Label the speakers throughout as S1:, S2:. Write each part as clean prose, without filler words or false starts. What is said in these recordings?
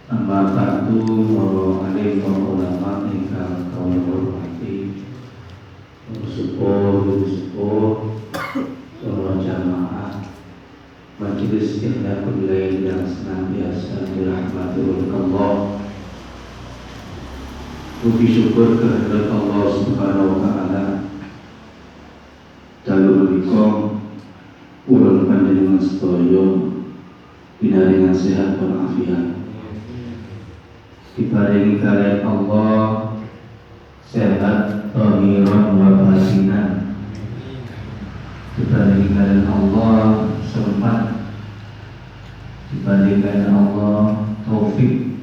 S1: Amma ba'du wa alaikum ulama ingkang kawula hormati. Syukur para jamaah Majelis Ikhlas Lail yang senantiasa dirahmati oleh Allah. Puji syukur kehadirat Allah Subhanahu wa taala. Dalu menika purun panjenengan sedaya pinaringan sehat walafiat. Diparingi kalian Allah sehat zahiran wa batinan. Diparingi kalian Allah sempat. Diparingi kalian Allah taufik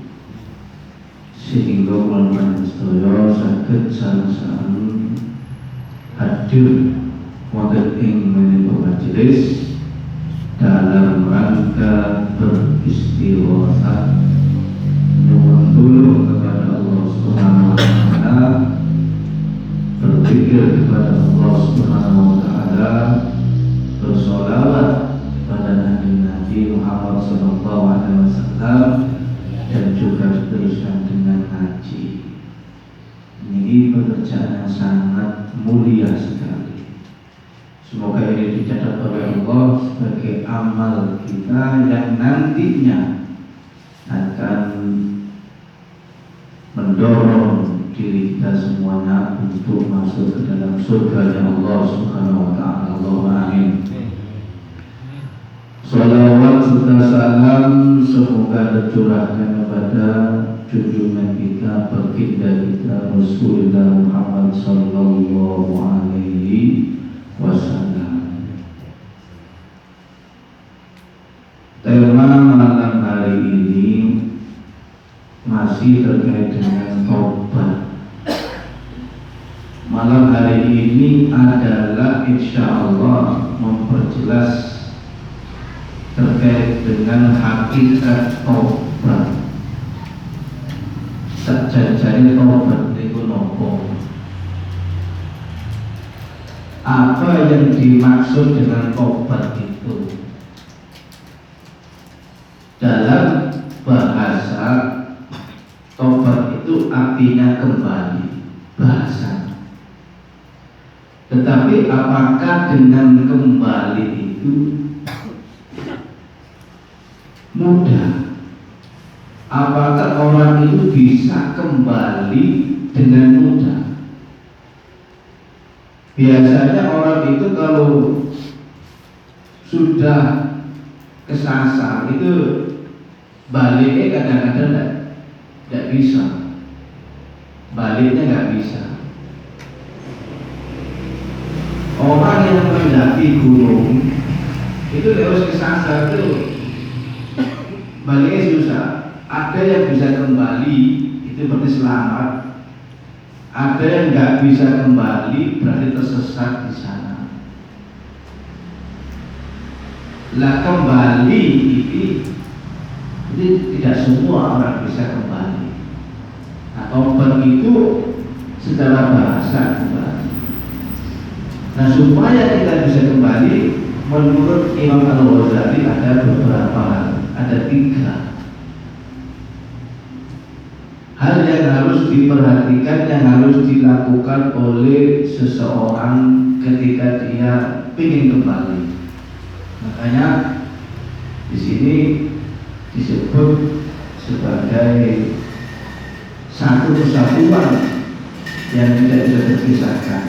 S1: sehingga kalian sedaya saged sareng-sareng hadir wonten ing menika majelis dalam rangka beristighotsah nyuwun tulung kepada Allah Subhanahu wa taala, berzikir kepada Allah Subhanahu wa taala, bersolawat kepada Nabi Muhammad sallallahu alaihi wasallam, dan juga diteruskan dengan ngaji. Ini pekerjaan yang sangat mulia sekali. Semoga ini dicatat oleh Allah sebagai amal kita yang nantinya akan mendorong diri kita semuanya untuk masuk ke dalam surga Allah Subhanahu wa taala. Allahumma amin. Salawat serta salam semoga tercurahkan kepada junjungan kita, baginda kita Rasulullah Muhammad sallallahu alaihi wasallam. Tema malam hari ini masih terkait dengan taubat. Malam hari ini adalah insya Allah memperjelas terkait dengan hakikat taubat. Sajajane taubat niku nopo? Apa yang dimaksud dengan taubat itu? Dalam bahasa taubat itu artinya kembali, bahasa. Tetapi apakah dengan kembali itu mudah? Apakah orang itu bisa kembali dengan mudah? Biasanya orang itu kalau sudah kesasar itu baliknya kadang-kadang tidak bisa, baliknya nggak bisa. Orang yang mendaki gunung itu harus kesasar itu baliknya susah. Ada yang bisa kembali itu berarti selamat. Ada yang nggak bisa kembali berarti tersesat di sana. Lah kembali ini tidak semua orang bisa kembali. Nah, taubat itu secara bahasa kembali. Nah, supaya kita bisa kembali, menurut Imam Al-Ghazali ada beberapa hal, ada 3 hal yang harus diperhatikan, yang harus dilakukan oleh seseorang ketika dia ingin kembali. Makanya di sini disebut sebagai satu kesatuan yang tidak bisa terpisahkan.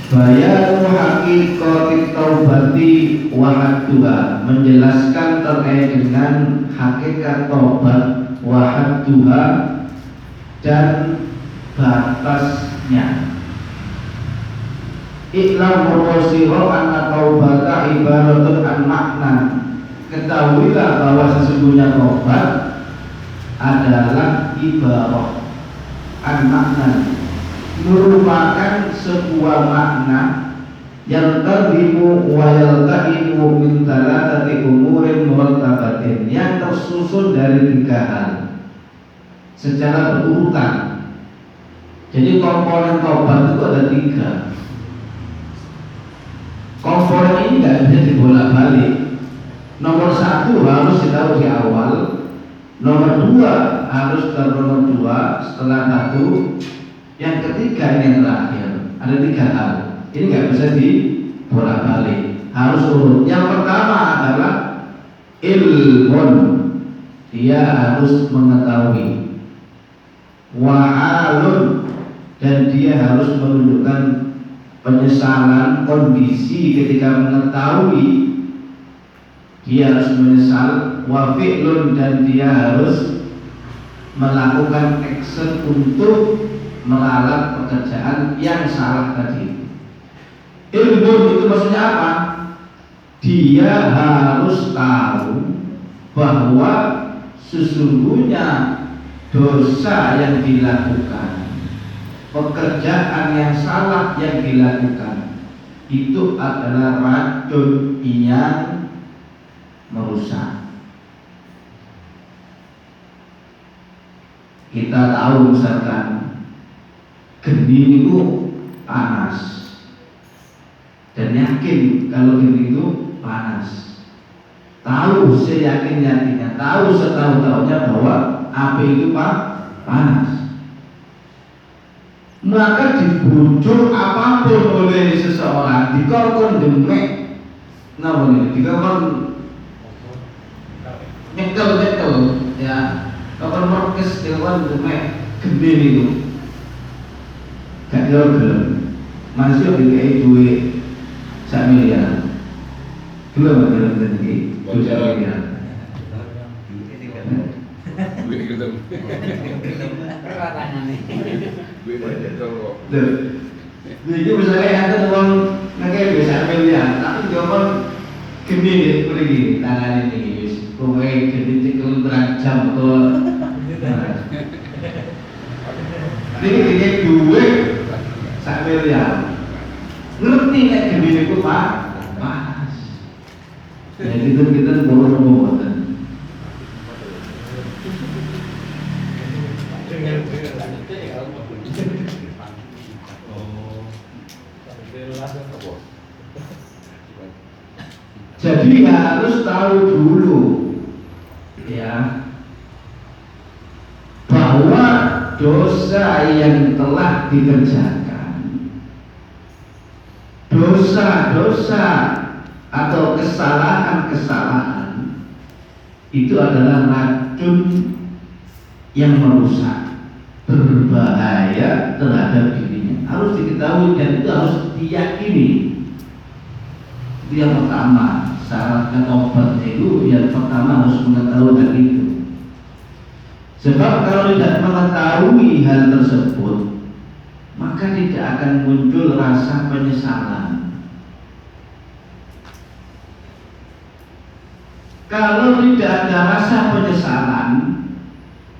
S1: Bayanu hakikatit taubati wa hadduha, menjelaskan terkait dengan hakikat taubat, wa hadduha, dan batasnya. Iklam murosiro anna taubata ibaratun an makna. Ketahuilah bahwa sesungguhnya taubat adalah ibarat an makna, merupakan sebuah makna yang terdimu wa yaltahimu min thalathati umurin murattabatin, yang tersusun dari 3 hal secara berurutan. Jadi komponen taubat itu ada 3. Komponen ini tidak bisa dibolak-balik. Nomor 1 harus ditaruh di awal, Nomor dua harus nomor dua setelah satu. Yang ketiga ini yang terakhir. Ada tiga hal. Ini nggak bisa dibolak-balik. Harus urut. Yang pertama adalah ilmun. Dia harus mengetahui. Wa'alun, dan dia harus menunjukkan penyesalan kondisi ketika mengetahui. Dia harus menyesal. Wa fi'lun, dan dia harus melakukan action untuk meralat pekerjaan yang salah tadi. Ilmu itu maksudnya apa? Dia harus tahu bahwa sesungguhnya dosa yang dilakukan, pekerjaan yang salah yang dilakukan itu adalah racun yang merusak. Kita tahu misalkan geni itu panas, dan yakin kalau geni itu panas. Tahu seyakin-yakinnya, tahu setahu-tahunya bahwa api itu panas. Maka dibujuk apapun oleh seseorang, dikongkon demek, dikongkon nyekel ya. Kalau merkes dewan demek gede itu, gak gelem, masih dikai duit 1 miliar, gelem tadi, 2 miliar. Duit gelem. Perkataan nih. Duit banyak kok. Jadi misalnya ada uang ngekei 1 miliar, tapi jawaban gede deh, pergi tangan ini. Pokoknya jadi cekel berjam atau ini duit 1 miliar. Ngerti kan gede itu panas. Jadi kita boleh ngomong. Jadi harus tahu dulu ya bahwa dosa yang telah dikerjakan, dosa-dosa atau kesalahan-kesalahan itu adalah racun yang merusak, berbahaya terhadap dirinya. Harus diketahui dan itu harus diyakini. Itu yang pertama. Syaratnya obat itu yang pertama harus mengetahui hal itu. Sebab kalau tidak mengetahui hal tersebut, maka tidak akan muncul rasa penyesalan. Kalau tidak ada rasa penyesalan,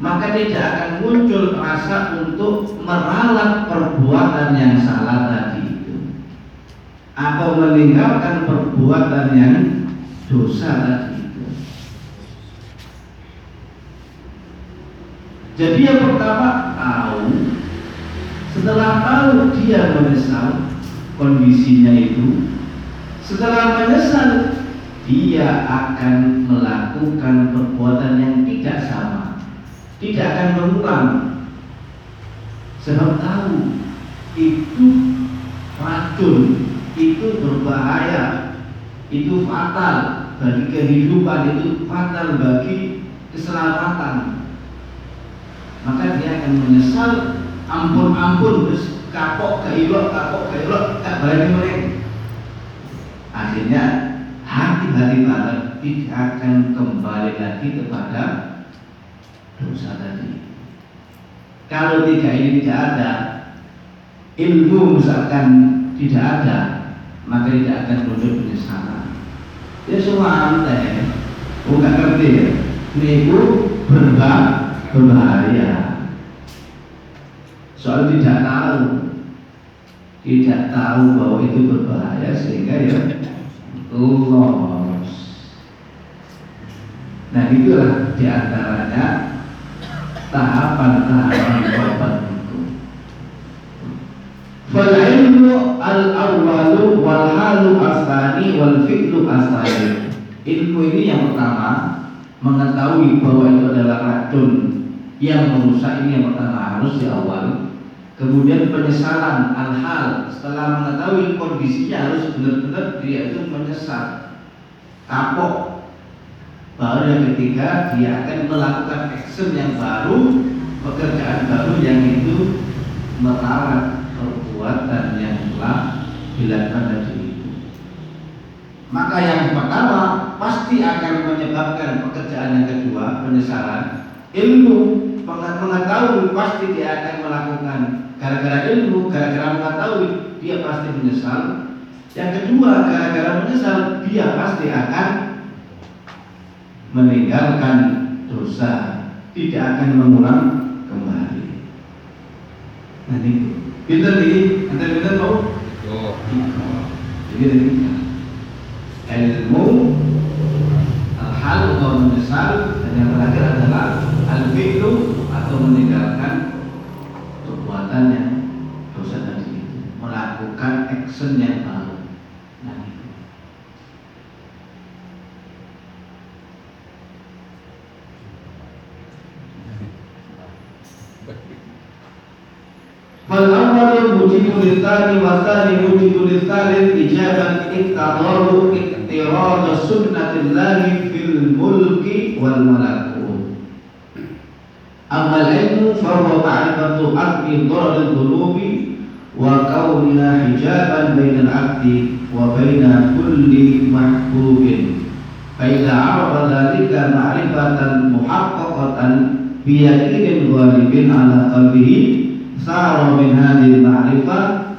S1: maka tidak akan muncul rasa untuk meralat perbuatan yang salah tadi itu, atau meninggalkan perbuatan yang dosa tadi itu. Jadi yang pertama tahu, setelah tahu dia menyesal kondisinya itu, setelah menyesal dia akan melakukan perbuatan yang tidak sama, tidak akan mengulang. Sebab tahu itu racun, itu berbahaya, itu fatal bagi kehidupan, itu fatal bagi keselamatan. Maka dia akan menyesal, ampun terus kapok keilok, tak balik mereka. Akhirnya hati-hati banget tidak akan kembali lagi kepada dosa tadi. Kalau tiga ini tidak ada, ilmu misalkan tidak ada, maka tidak akan muncul penyesalan. Ya semua aneh, bukan ngerti ya. Ini berbahaya. Soal tidak tahu bahwa itu berbahaya sehingga ya lolos. Nah itulah diantaranya tahapan-tahapan tobat itu. Fal ilmu al-awwalu wal halu asani wal fi'lu asani. Ilmu ini yang pertama mengetahui bahwa itu adalah racun yang merusak, ini yang pertama harus di awal. Kemudian penyesalan al-hal, setelah mengetahui kondisinya harus benar-benar dia itu menyesal, kapok. Baru yang ketiga dia akan melakukan action yang baru, pekerjaan baru yang itu merawat perbuatan yang telah dilakukan tadi itu. Maka yang pertama pasti akan menyebabkan pekerjaan yang kedua, penyesalan. Ilmu, mengetahui pasti dia akan melakukan. Gara-gara ilmu, gara-gara mengetahui dia pasti menyesal. Yang kedua, gara-gara menyesal dia pasti akan meninggalkan dosa, tidak akan mengulang kembali. Nanti pinter nih, nanti pinter mau? Jadi ilmu, hal atau menyesal, dan yang terakhir adalah al-fi'lu atau meninggalkan perbuatan yang dosa tadi itu, melakukan action yang baru. Nah, itu. Fal-awwalu mujibu lil-thani wa thani mujibu lil-thalith ijaban iqtadaru iqtirad sunnatillahi fil mulki wal malakut. Amma al-ilmu fa huwa ma'rifatu aqdi dharar al-dhunubi wa kauniha hijaban bainal 'abdi wa baina kulli mahbubin. Fa idza 'arafa dhalika ma'rifatan muhaqqaqatan bi yaqinin ghalibin 'ala qalbihi sara min hadhihi al-ma'rifah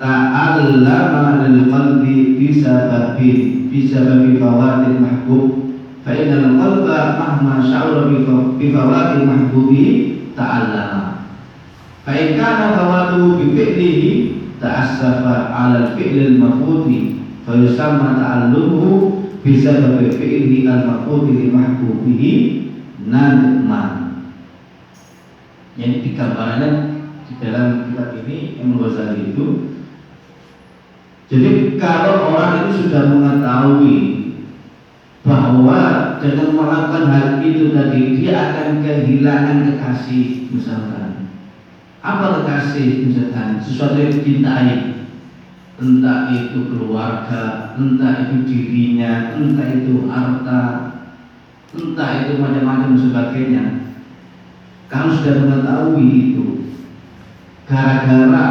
S1: ta'allama lil qalbi bisababi fawatil mahbub fa innal qalba mahma sya'ara bi fawatil mahbubi ta'allama fa in kana fawatuhu bi fi'lihi ta'assafa 'ala al-fi'l al-mafudi fa yusamma ta'allumuhu bisababi fi'lihi al-mafudi li mahbubihi nadman. Yang digambarkan di dalam kitab ini Imam Ghazali itu, jadi kalau orang itu sudah mengetahui bahwa dengan melakukan hal itu tadi dia akan kehilangan kekasih, misalkan apa kekasih, misalkan sesuatu yang dicintai, entah itu keluarga, entah itu dirinya, entah itu harta, entah itu macam-macam sebagainya. Kalau sudah mengetahui itu, gara-gara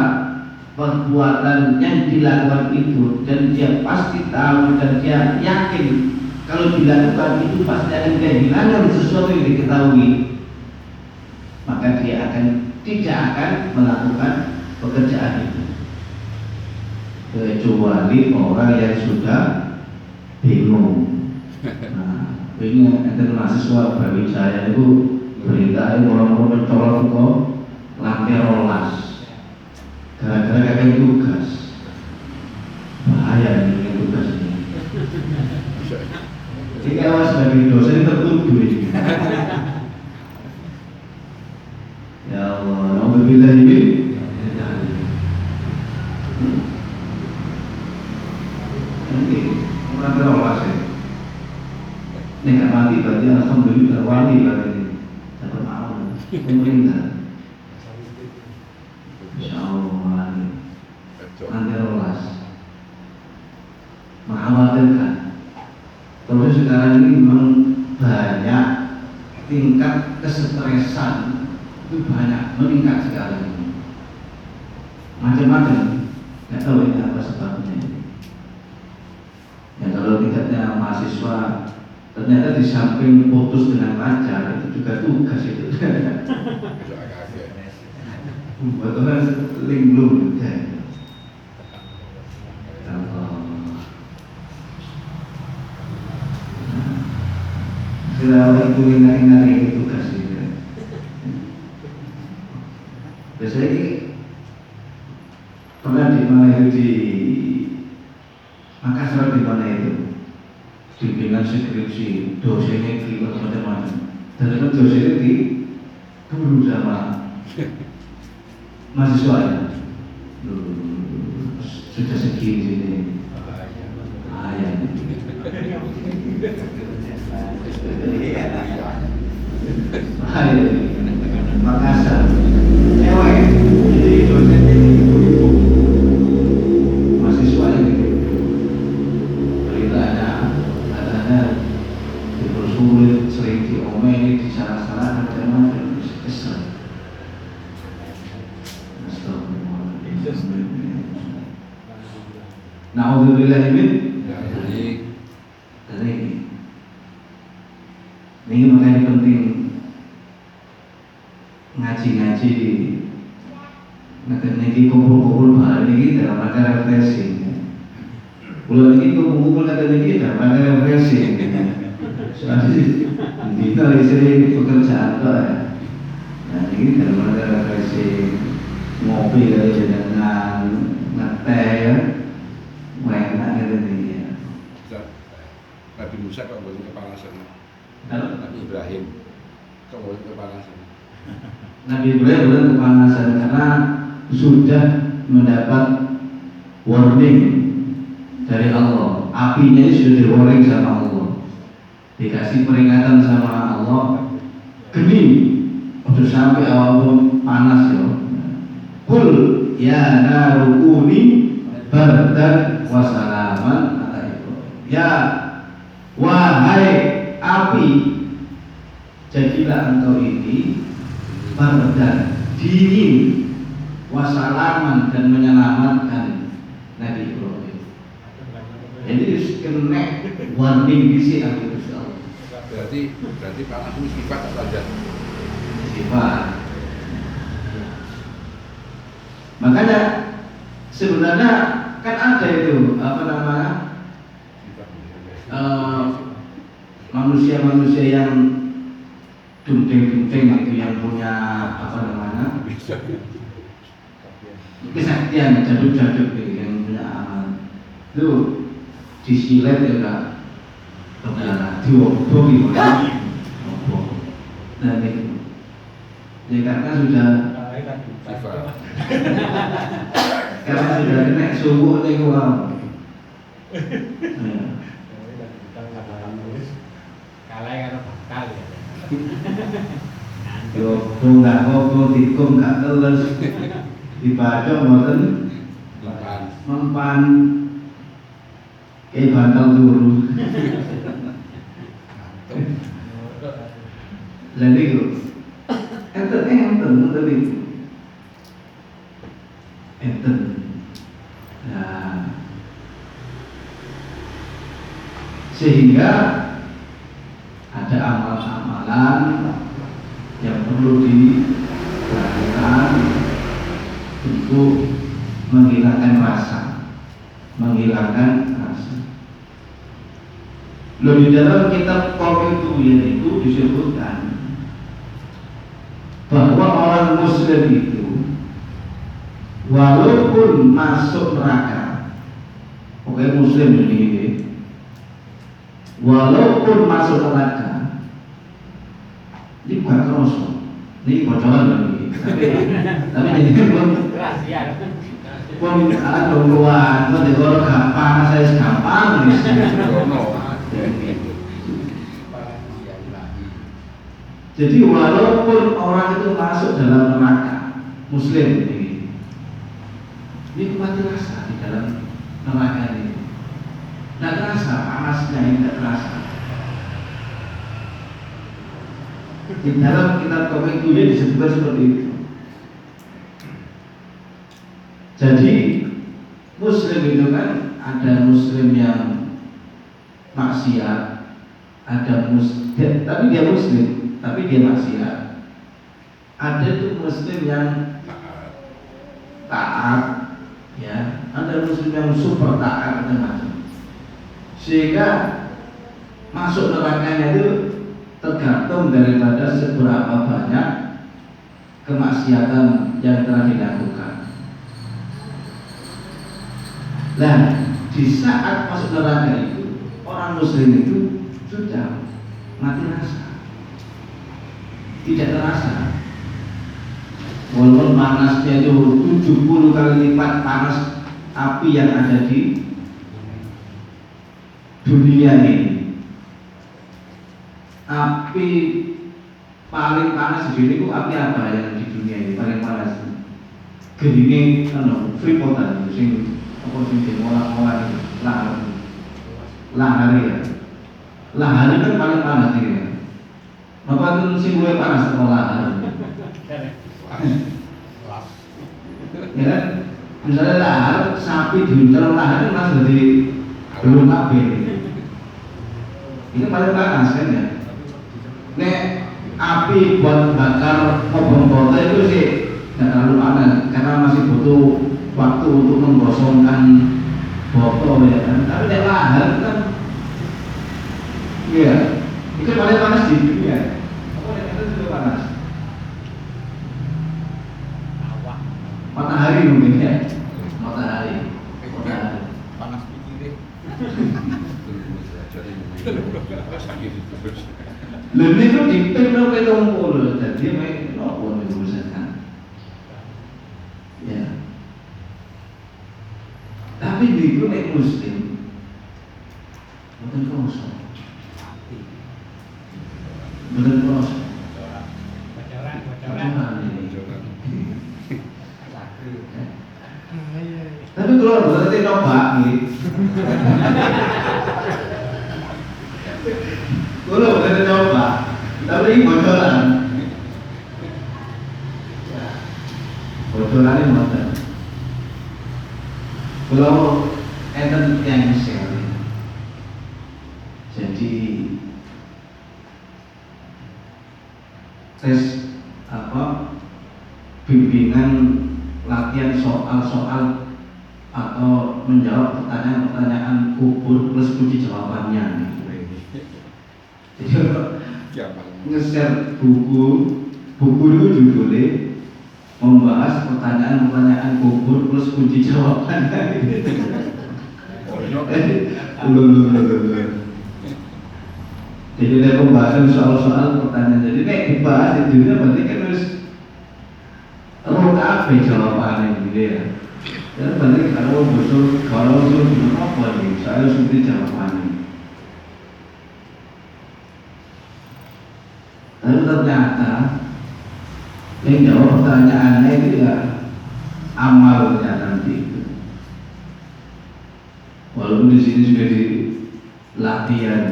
S1: perbuatan yang dilakukan itu, dan dia pasti tahu dan dia yakin kalau dilakukan itu pasti akan kehilangan sesuatu yang diketahui, maka dia tidak akan melakukan pekerjaan itu, kecuali orang yang sudah bingung. Nah, ini ada mahasiswa Brawijaya itu berita orang-orang mencolok ke lantai rolas gara-gara kakek tugas. Bahaya ini tugas ini. Jadi kalau sebagai dosen tertuduh ini. Ya Allah, alhamdulillah ini. Nanti lantai rolas ya. Ini nggak mati berarti alhamdulillah wali berarti. Pemerintah, Insya Allah, nanti rolas, mengkhawatirkan. Terus sekarang ini memang banyak tingkat kesetresan itu banyak meningkat sekali, macam-macam. Nggak tahu ini apa sebabnya. Ya kalau tingkatnya mahasiswa, ternyata di samping putus dengan pacar itu juga tugas itu. Buat orang linglung juga. Kalau itu ingat-ingat tugas itu. Biasanya ini pernah di mana itu, di Makassar, di mana itu bimbingan skripsi, dosennya kelibat macam-macam. Dan itu dosennya diburu sama mahasiswa. Sudah segini sini. Bahaya. Hai, Makassar, cewek, jadi dosennya ibu-ibu, mahasiswanya gitu. Katanya dipersulit, sering diomeli, disalah-salah, macam-macam, kesel. Na'udzubillah min dzalik. Ini makanya penting ngaji-ngaji niki kumpul-kumpul bareng niki dalam rangka refreshing. Kalau niki kumpul-kumpul kata niki dalam rangka refreshing. Soalnya kita istri pekerjaan kok ya. Nah ini dalam rangka refreshing, ngopi kali dengan ngeteh ya. Enak gitu nih ya.
S2: Nabi Musa kok bosan kepanasan. Nabi Ibrahim kok bosan kepanasan.
S1: Nabi Ibrahim bosan kepanasan karena sudah mendapat warning dari Allah. Apinya ini sudah di-warning sama Allah. Dikasih peringatan sama Allah. Geni, udah sampai awal pun panas ya. Kul ya narukuni bardan wasalaman kata Ibrahim. Ya wahai api, jadilah engkau ini bardan, dingin, wasalaman, dan menyelamatkan Nabi Ibrahim. Jadi kena warning di sini Nabi Ibrahim.
S2: Berarti panas itu sifat saja.
S1: Sifat. Makanya sebenarnya kan ada itu apa namanya manusia-manusia yang dunting-dunting itu yang punya apa namanya kesaktian jaduk-jaduk gitu, yang punya amal itu disilet ya kak berdarah diobok gimana obok dan itu ya karena sudah karena sudah kena subuh nih wow.
S3: Kalah karena bakal ya.
S1: Yo nggak ngobrol tikum nggak teles dibaca mboten mempan bantal turu. Lalu itu enten itu. Enten. Nah, sehingga ada amalan-amalan yang perlu dilakukan untuk menghilangkan rasa. Lalu di dalam kitab Qawaidul itu disebutkan bahwa orang Muslim itu walaupun masuk neraka, oke Muslim ini, walaupun masuk neraka, ini bukan kerosok, ini bocoran lagi, tapi jadi pun ada dongkuan, pun kalau gampang, saya gampang nih. Jadi walaupun orang itu masuk dalam neraka, Muslim ini mati rasa di dalam neraka ini. Tidak terasa panasnya, ini tidak terasa. Di dalam kitab Qawaidul disebutkan seperti itu. Jadi Muslim itu kan ada Muslim yang maksiat, ada Muslim, tapi dia Muslim, tapi dia maksiat. Ada tuh Muslim yang taat, ya, ada Muslim yang super taat macam-macam. Sehingga masuk nerakanya itu tergantung daripada seberapa banyak kemaksiatan yang telah dilakukan. Nah, di saat masuk neraka itu orang Muslim itu sudah mati rasa, tidak terasa. Walaupun panasnya itu 70 kali lipat panas api yang ada di dunia ini. Api paling panas di dunia itu api apa yang di dunia ini paling panas? Gini Freeport sing apa sing dimolah-molah itu lahar ya. Lahar kan paling panas ini. Maka itu sing luwih panas sama lahar. Ya kan? Misalnya lahar sapi diuntel lahar itu masih jadi belum kabeh. Ini paling panas kan ya. Nek api buat bakar obong botol itu sih nggak terlalu panas karena masih butuh waktu untuk menggosongkan botol ya kan. Tapi nek lahar kan, iya, itu paling panas di dunia. Apa nek itu juga panas? Matahari mungkin ya, matahari.
S2: Panas pikirnya.
S1: Lebih itu dipin lo petung jadi main nopo nih urusan. Ya. Tapi di itu nek muslim, bukan kosong. Bukan kosong. Bocoran ini. Tapi kalau berarti coba nih. Kalau berarti coba, tapi ini bocoran. Bocoran ini bocoran. Kalau enten yang share, jadi tes apa bimbingan latihan soal-soal atau menjawab pertanyaan-pertanyaan kubur plus kunci jawabannya. Jadi nge-share buku itu judulnya membahas pertanyaan-pertanyaan kubur plus kunci jawabannya. Jadi ada pembahasan soal-soal pertanyaan. Jadi nek dibahas di dunia berarti kan harus apa jawabannya gitu ya. Dan berarti kalau usul apa nih? Saya harus ngerti jawabannya. Tapi ternyata yang jawab pertanyaannya itu ya amalnya nanti. Walaupun di sini sudah di latihan.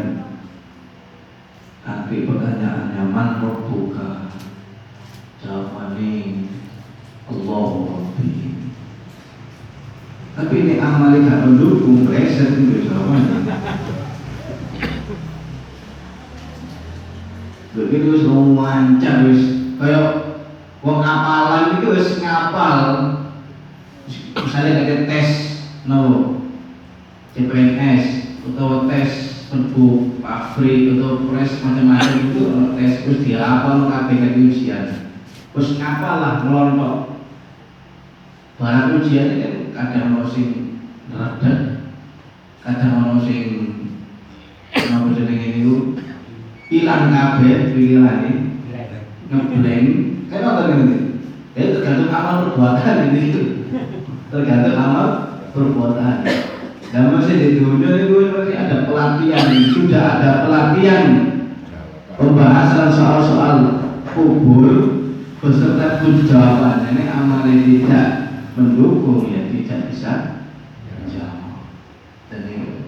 S1: Tapi pertanyaannya man rabbuka? Jawabannya Allahu Rabbi. Tapi ini amalnya gak mendukung, preset itu jawabannya. Begitu wis wancang wis kaya wong ngapalan iki wis ngapal. Misalnya ada tes CPNS atau tes perbu pabrik atau pres macam-macam itu tes terus dihafal kabeh kaki ujian. Terus ngapal lah melontok. Barang ujian kan kadang ono sing redet, kadang ono sing napa jenenge niku hilang kabeh pikirane ngeblank kayak apa ngene itu tergantung amal perbuatan ini itu tergantung amal perbuatan dan masih di dunia itu masih ada pelatihan sudah ada pelatihan pembahasan soal-soal kubur beserta kunci jawabannya. Ini amalnya tidak mendukung ya tidak bisa jawab dan ini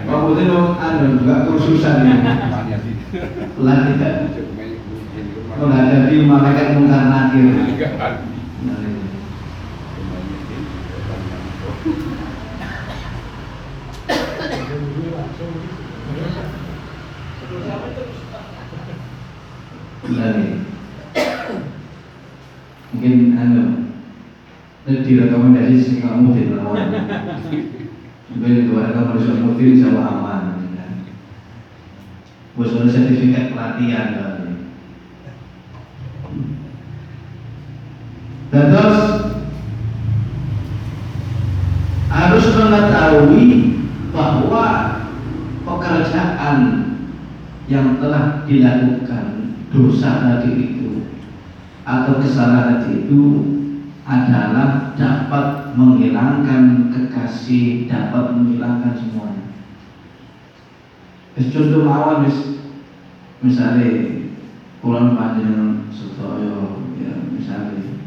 S1: Pak Putri mau juga kursusan ini pelatihan menghadapi malaikat mungkar nakir. Mungkin direkomendasi sih kamu di lawan. Mungkin itu ada rekomendasi mutin sama aman. Bos sertifikat pelatihan kali. Dan terus harus mengetahui bahwa pekerjaan yang telah dilakukan dosa tadi itu atau kesalahan tadi itu adalah dapat menghilangkan kekasih, dapat menghilangkan semuanya. contoh mawon misalnya kulon panjenengan sedaya ya misalnya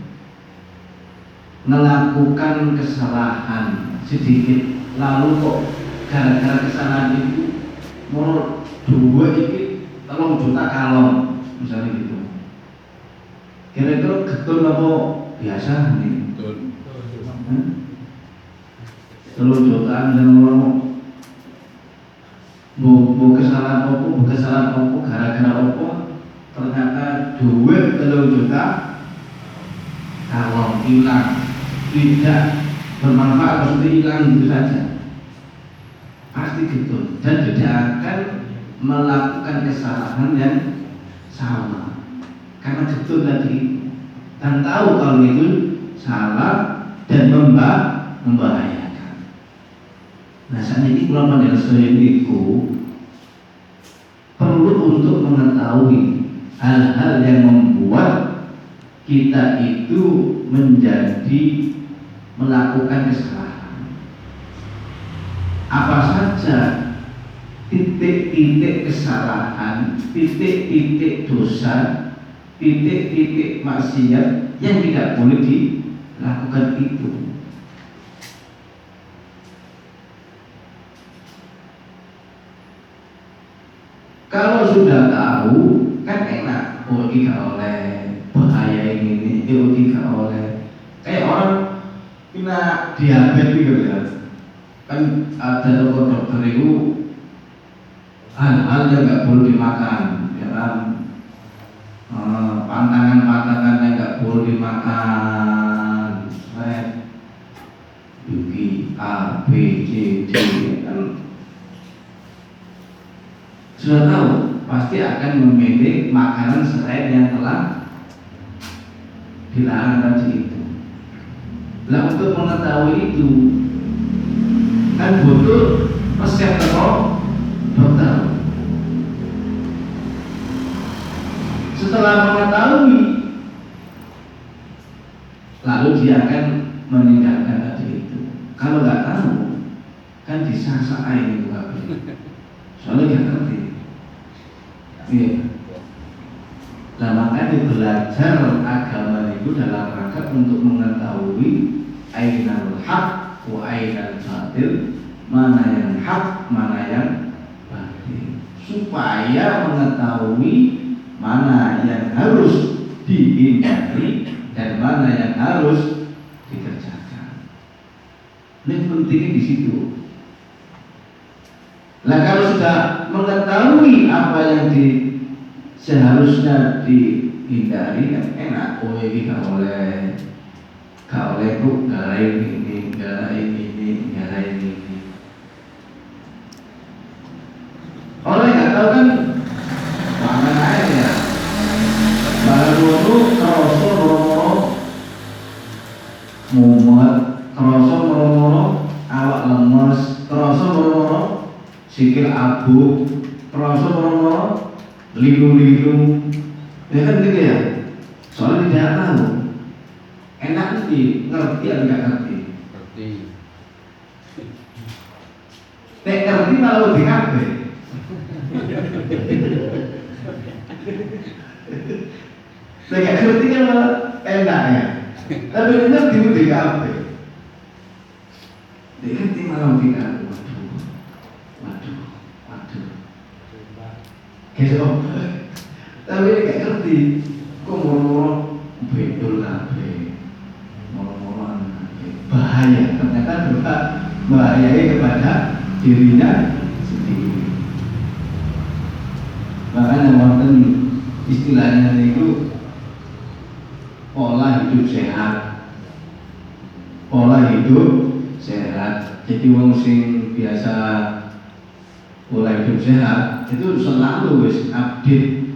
S1: melakukan kesalahan sedikit lalu kok gara-gara kesalahan itu mau 2 iki 3 juta kalong misalnya gitu. Kira-kira getun apa biasa nih?
S2: Betul.
S1: 3 jutaan dan mau kesalahan apa gara-gara apa ternyata duit 3 juta kalau hilang tidak bermanfaat maksudnya hilang gitu saja pasti gitu dan tidak akan melakukan kesalahan yang sama karena gitu tadi dan tahu kalau itu salah dan membahayakan. Nah saat ini pulang pada itu perlu untuk mengetahui hal-hal yang membuat kita itu menjadi melakukan kesalahan. Apa saja titik-titik kesalahan, titik-titik dosa, titik-titik maksiat yang tidak boleh dilakukan itu. Kalau sudah tahu kan enak, oh ini gak oleh bahaya ini gak oleh. Kayak orang kena diabetes gitu ya. Kan ada dokter itu hal-hal yang gak boleh dimakan, ya kan? Pantangan-pantangan yang gak boleh dimakan, Yuki A, B, C, D kan sudah tahu pasti akan memilih makanan selain yang telah dilarang tadi itu. Nah untuk mengetahui itu kan butuh resep atau dokter. Setelah mengetahui lalu dia akan meninggalkan tadi itu. Kalau nggak tahu kan disangsain itu soalnya nggak ngerti. Iya. Nah makanya belajar agama itu dalam rangka untuk mengetahui ainal haq wa ainal batil, mana yang hak, mana yang batil, supaya mengetahui mana yang harus dihindari dan mana yang harus dikerjakan. Ini pentingnya di situ. Nah kalau sudah mengetahui apa yang seharusnya dihindari kan enak. Oh ini gak oleh bu, gara ini. Orang yang gak tahu kan makan air ya. Baru itu kerasa moro-moro mumet, kerasa moro-moro awak lemes, kerasa moro-moro sikil abu, kerasa moro-moro liru-liru, ya kan gitu ya. Soalnya tidak tahu. Enak sih, ngerti atau nggak ngerti?
S2: Ngerti.
S1: Nek ngerti malah lebih kabeh. Nek nggak ngerti kan malah enak ya. Tapi ngerti lebih kabeh. Nek ngerti malah lebih kabeh. Waduh. Gitu. Tapi ini gak ngerti. Kok moro-moro bedol kabeh. Moro-moro bahaya. Ternyata juga bahayai kepada dirinya sendiri. Makanya wonten istilahnya itu pola hidup sehat. Pola hidup sehat. Jadi wong sing biasa pola hidup sehat itu selalu wis update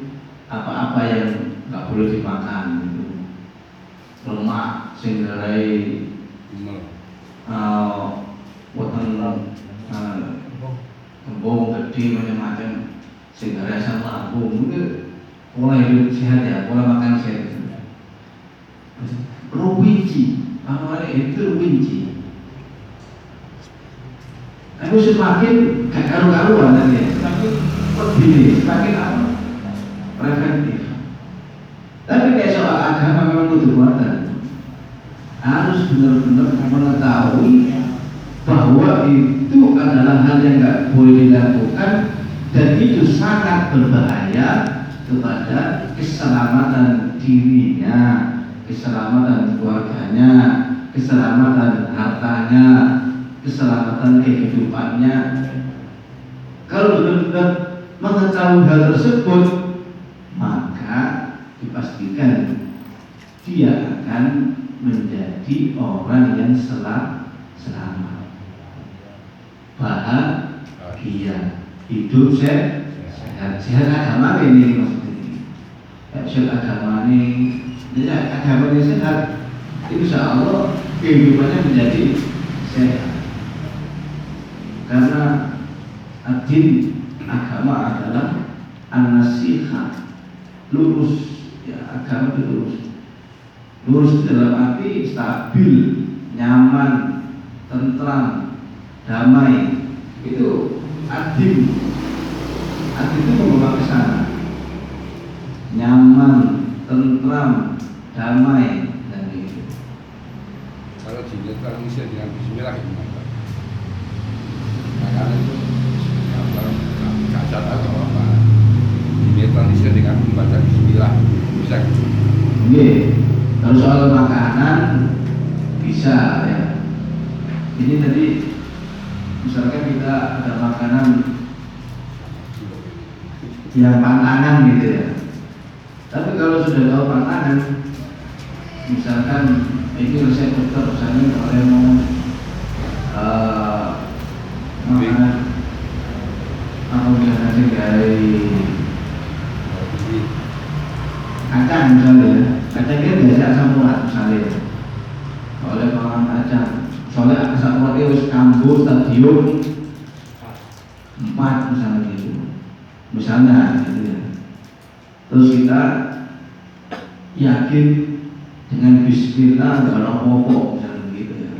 S1: apa-apa yang nggak boleh dimakan gitu. Lemak, sing garai wonten kembung gede macam-macam sing garai asam lambung itu pola hidup sehat ya, pola makan sehat. Ruwinci, awalnya itu ruwinci. Aku semakin gak karu-karuan tadi, semakin peduli, semakin apa? Preventif. Tapi kayak soal agama memang butuh kuatan. Harus benar-benar mengetahui bahwa itu adalah hal yang nggak boleh dilakukan dan itu sangat berbahaya kepada keselamatan dirinya, keselamatan keluarganya, keselamatan hartanya, keselamatan kehidupannya. Kalau benar-benar mengetahui hal tersebut, maka dipastikan dia akan menjadi orang yang selamat, bahagia, hidup sehat. Sehat agama ini maksudnya. Sehat agama ini, agama ini sehat, insya Allah kehidupannya menjadi sehat. Karena adin agama adalah an-nasihah, lurus, ya agama itu lurus. Lurus dalam arti stabil, nyaman, tentram, damai. Itu adil. Adil itu membawa ke sana. Nyaman, tentram, damai dan itu.
S2: Kalau dinyatakan bisa dengan bismillah gimana? Makanan itu nggak sadar atau apa? Dinyatakan bisa dengan membaca bismillah bisa.
S1: Oke. Kalau soal makanan bisa ya. Ini tadi misalkan kita ada makanan yang pantangan gitu ya. Tapi kalau sudah tahu pantangan, misalkan ini resep dokter misalnya kalau mau makanan apa misalnya dari kacang misalnya, kacang kan biasa asam urat misalnya. Oleh makan kacang, soalnya asam urat itu kambuh stadium 4 misalnya gitu. Misalnya gitu ya. Terus kita yakin dengan bismillah nggak ada apa-apa misalnya gitu ya.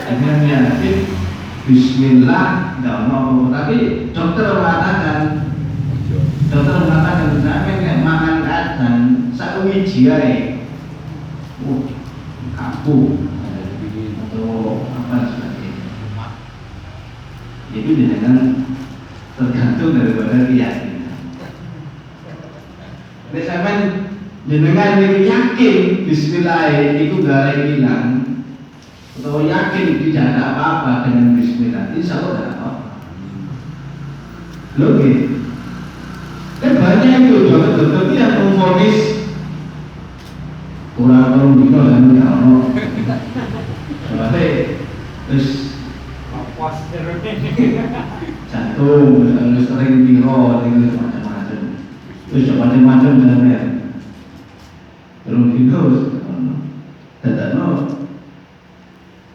S1: Dengan yakin bismillah nggak ada apa-apa. Tapi dokter mengatakan misalnya kayak makan kacang sakwiji ae. Kampung atau apa sebagainya. Itu dengan tergantung daripada keyakinan. Nek sampean jenengan iki yakin bismillah itu gak hilang atau yakin tidak ada apa-apa dengan bismillah, insya Allah tidak apa-apa. Loh gitu. Kan banyak itu dokter yang memvonis kurang dino kan ya ono. Soalnya terus jantung, terus sering piro, macam-macam. Terus macam-macam sebenarnya. Terus dino dadakno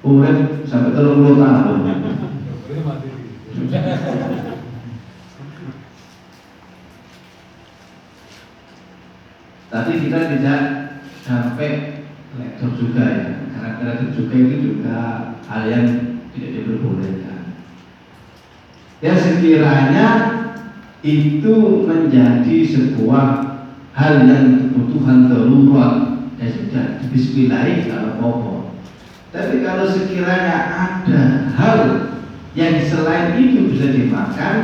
S1: urip sampai 30 tahun. Tapi kita tidak sampai lektor juga ya, karena lektor juga itu juga hal yang tidak diperbolehkan. Ya sekiranya itu menjadi sebuah hal yang kebutuhan darurat, ya sudah bismillah kalau apa. Tapi kalau sekiranya ada hal yang selain itu bisa dimakan,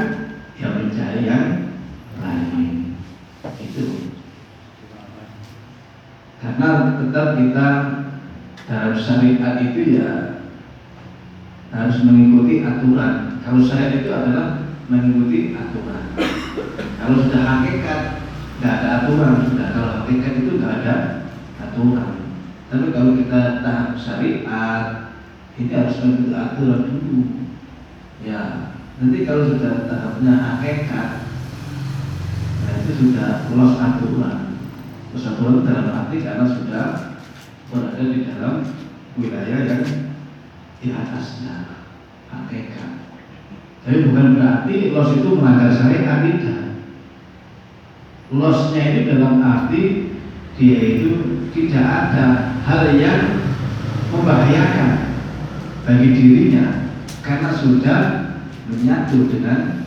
S1: ya mencari yang lain. Itu. Karena tetap kita dalam syariat itu ya harus mengikuti aturan. Kalau syariat itu adalah mengikuti aturan. Kalau sudah hakikat nggak ada aturan, sudah kalau hakikat itu nggak ada aturan. Tapi kalau kita tahap syariat ini harus mengikuti aturan dulu. Ya, nanti kalau sudah tahapnya hakikat, nah itu sudah lolos aturan. Persatuan dalam arti karena sudah berada di dalam wilayah yang di atasnya hakikat. Tapi bukan berarti los itu melanggar syariat, tidak. Losnya ini dalam arti dia itu tidak ada hal yang membahayakan bagi dirinya karena sudah menyatu dengan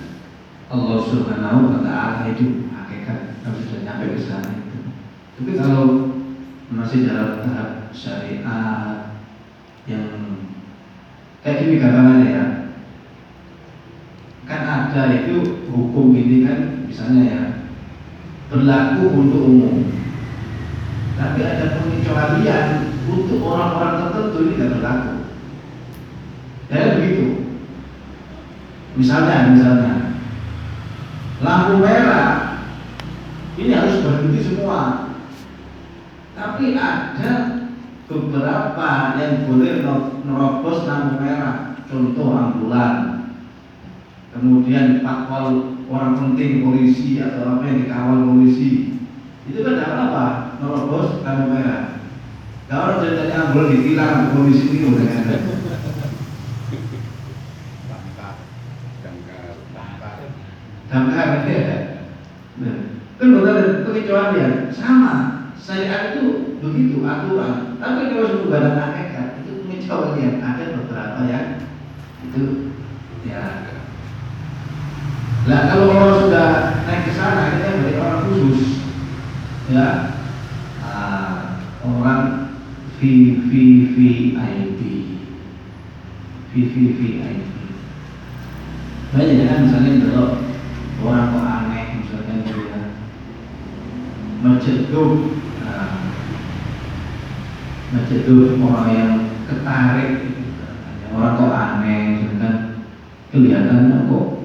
S1: Allah Subhanahu wa Ta'ala. Itu hakikat kalau sudah nyampe ke sana itu. Tapi kalau masih dalam tahap syariat yang kayak gini gampangannya ya, kan ada itu hukum ini kan misalnya ya berlaku untuk umum, tapi ada pengecualian untuk orang-orang tertentu ini tidak berlaku. Ya begitu. Misalnya lampu merah ini harus berhenti semua, tapi ada beberapa yang boleh nerobos lampu merah, contoh ambulan, kemudian patwal orang penting polisi atau apa yang dikawal polisi, itu kan tidak apa-apa nerobos lampu merah. Kalau ceritanya ambulan ditilang polisi itu udah ada. Damkar ya. Nah, kan benar pengecualian sama. Syariat itu begitu aturan. Tapi kalau sudah badan hakikat itu pengecualian. Ada beberapa yang itu ya. Nah kalau orang sudah naik ke sana kita menjadi orang khusus, ya orang VVVIP. Banyak kan misalnya kalau orang kok aneh misalnya gitu ya, menceduh orang yang ketarik gitu. Orang kok aneh misalkan kelihatannya kok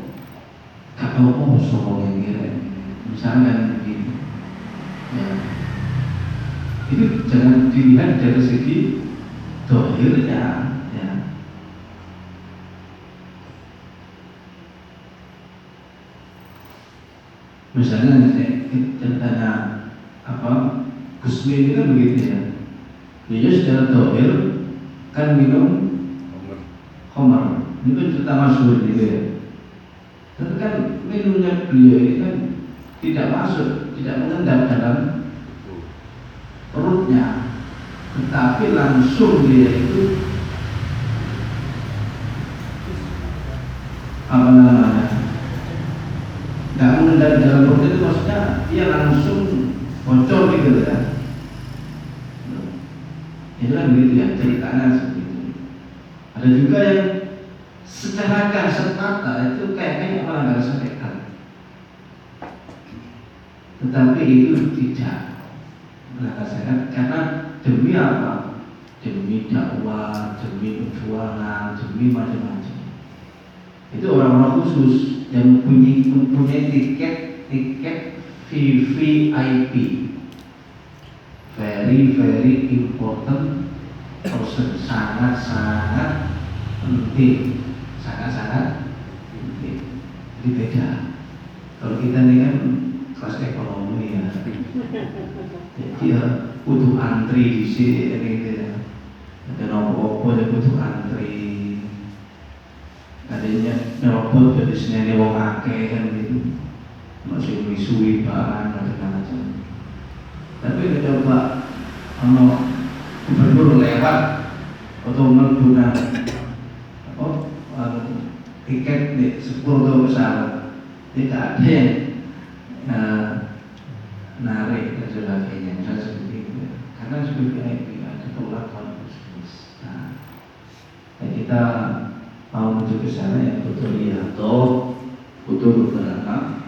S1: kata kosong yang kira misalnya begitu ya, itu jangan dilihat dari segi dohirnya ya. Misalnya ceritanya apa Gusmi ini kan begitu ya, dia secara dohir kan minum khamar, itu kan cerita masyhur gitu ya. Tapi kan minumnya beliau ini kan tidak masuk, tidak mengendap dalam perutnya, tetapi langsung dia itu apa namanya, nggak mengendap dalam perut itu maksudnya dia langsung bocor gitu ya. Itu kan begitu ya ceritanya seperti itu. Ada juga yang secara kasat mata itu kayaknya melanggar syariat, tetapi itu tidak melanggar syariat karena demi apa? Demi dakwah, demi perjuangan, demi macam-macam. Itu orang-orang khusus yang mempunyai tiket VVIP, very important person, sangat penting. Sangat penting. Jadi beda. Kalau kita ini kan kelas ekonomi ya, jadi ya butuh antri di sini gitu ya. Ada nopo-nopo ya butuh antri. Adanya nyerobot dari sini wong akeh kan gitu. Masih misui bahan macam-macam. Tapi kita coba gubernur lewat atau menggunakan tiket di 10 pesawat, tidak ada yang narik dan sebagainya, misalnya seperti itu. Karena sebagai VIP ada perlakuan khusus. Nah, kita mau menuju ke sana ya butuh lihat, butuh beberapa